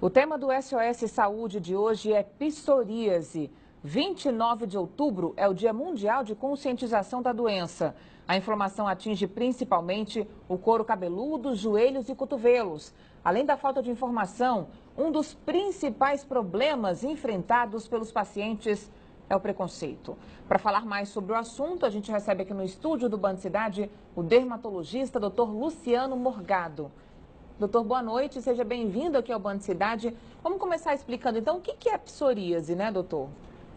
O tema do SOS Saúde de hoje é psoríase. 29 de outubro é o Dia Mundial de Conscientização da doença. A inflamação atinge principalmente o couro cabeludo, joelhos e cotovelos. Além da falta de informação, um dos principais problemas enfrentados pelos pacientes é o preconceito. Para falar mais sobre o assunto, a gente recebe aqui no estúdio do Band Cidade o dermatologista Dr. Luciano Morgado. Doutor, boa noite, seja bem-vindo aqui ao Band Cidade. Vamos começar explicando então o que é psoríase, né, doutor?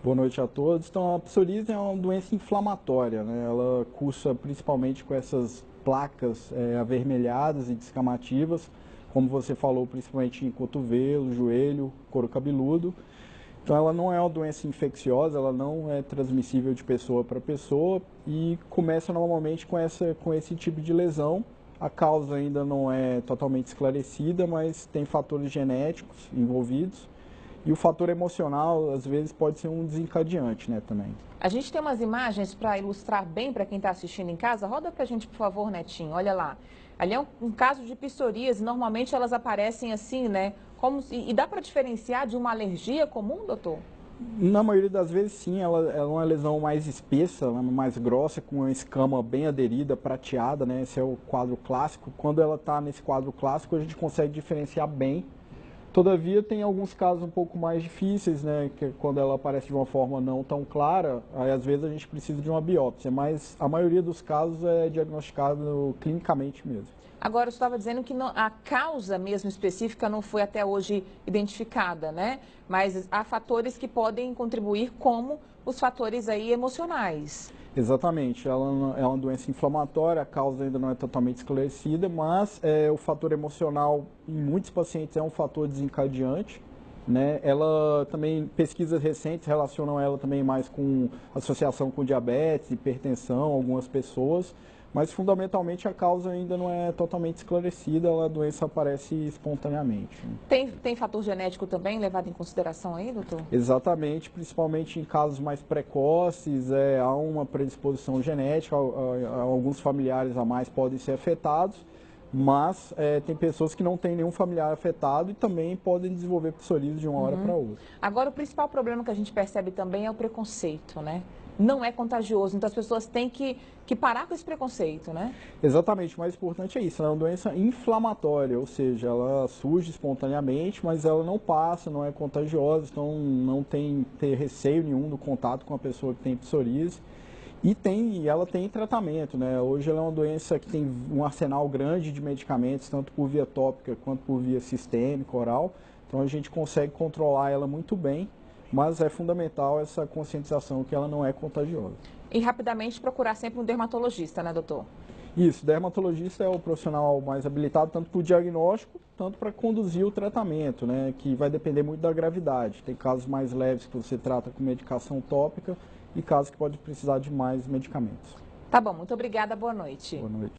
Boa noite a todos. Então, a psoríase é uma doença inflamatória, né? Ela cursa principalmente com essas placas avermelhadas e descamativas, como você falou, principalmente em cotovelo, joelho, couro cabeludo. Então, ela não é uma doença infecciosa, ela não é transmissível de pessoa para pessoa e começa normalmente com esse tipo de lesão. A causa ainda não é totalmente esclarecida, mas tem fatores genéticos envolvidos. E o fator emocional, às vezes, pode ser um desencadeante, né, também. A gente tem umas imagens para ilustrar bem para quem está assistindo em casa. Roda para a gente, por favor, Netinho. Olha lá. Ali é um caso de psoríase. Normalmente elas aparecem assim, né? E dá para diferenciar de uma alergia comum, doutor? Na maioria das vezes, sim, ela é uma lesão mais espessa, mais grossa, com uma escama bem aderida, prateada, né? Esse é o quadro clássico. Quando ela está nesse quadro clássico, a gente consegue diferenciar bem. Todavia, tem alguns casos um pouco mais difíceis, né? Que é quando ela aparece de uma forma não tão clara, aí às vezes a gente precisa de uma biópsia, mas a maioria dos casos é diagnosticado clinicamente mesmo. Agora, eu estava dizendo que a causa mesmo específica não foi até hoje identificada, né? Mas há fatores que podem contribuir, como os fatores aí emocionais. Exatamente, ela é uma doença inflamatória, a causa ainda não é totalmente esclarecida, mas o fator emocional em muitos pacientes é um fator desencadeante, né? Ela também, pesquisas recentes relacionam ela também mais com associação com diabetes, hipertensão, algumas pessoas, mas fundamentalmente a causa ainda não é totalmente esclarecida, a doença aparece espontaneamente. Tem fator genético também levado em consideração aí, doutor? Exatamente, principalmente em casos mais precoces, há uma predisposição genética, alguns familiares a mais podem ser afetados, mas tem pessoas que não têm nenhum familiar afetado e também podem desenvolver psoríase de uma hora para outra. Agora, o principal problema que a gente percebe também é o preconceito, né? Não é contagioso, então as pessoas têm que parar com esse preconceito, né? Exatamente, o mais importante é isso, ela é uma doença inflamatória, ou seja, ela surge espontaneamente, mas ela não passa, não é contagiosa, então não tem ter receio nenhum do contato com a pessoa que tem psoríase. E ela tem tratamento, né? Hoje ela é uma doença que tem um arsenal grande de medicamentos, tanto por via tópica quanto por via sistêmica, oral. Então a gente consegue controlar ela muito bem, mas é fundamental essa conscientização que ela não é contagiosa. E rapidamente procurar sempre um dermatologista, né, doutor? Isso, dermatologista é o profissional mais habilitado tanto para o diagnóstico, tanto para conduzir o tratamento, né? Que vai depender muito da gravidade. Tem casos mais leves que você trata com medicação tópica e casos que pode precisar de mais medicamentos. Tá bom, muito obrigada, boa noite. Boa noite.